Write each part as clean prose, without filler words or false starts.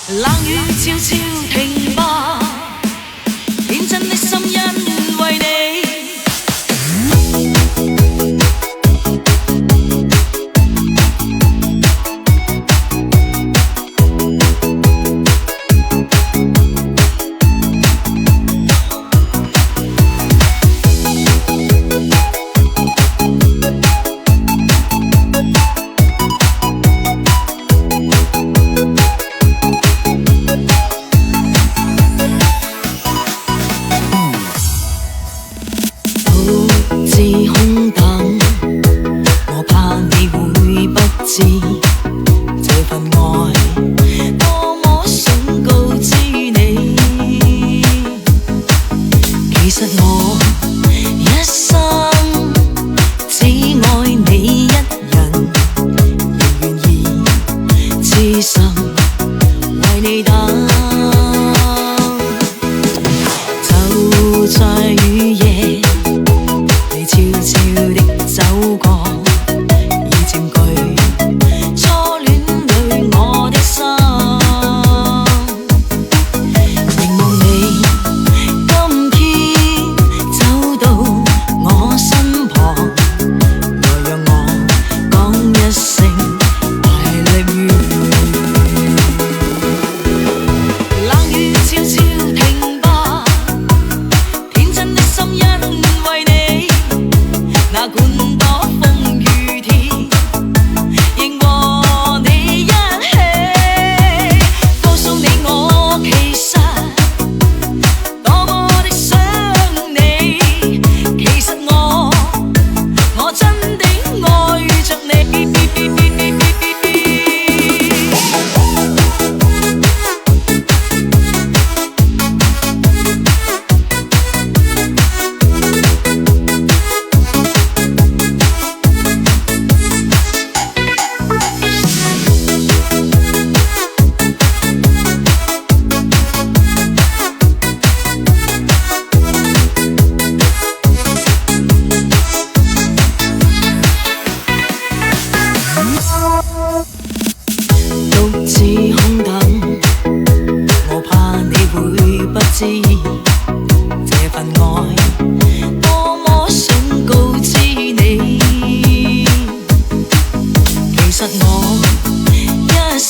冷雨悄悄停吧，天真的心因為你。自空等，我怕你會不知這份愛多麼想告知你。其實我一生只愛你一人，仍願意痴心為你等。就在雨夜悄悄地走過，已佔據初戀裏我的心。凝望你今天走到我身旁，來讓我講一聲 I love you。冷雨悄悄停吧，天真的心因為你。哪管多風雨天，仍和你一起。告訴你我其實多麼的想你，其實我真的愛着你。獨自空等，我怕你會不知這份愛多麼想告知你。其實我一生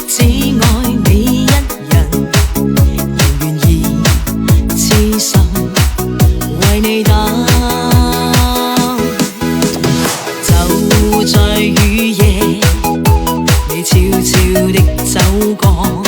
只愛你一人，仍願意痴心為你等。就在雨夜，你悄悄地走過。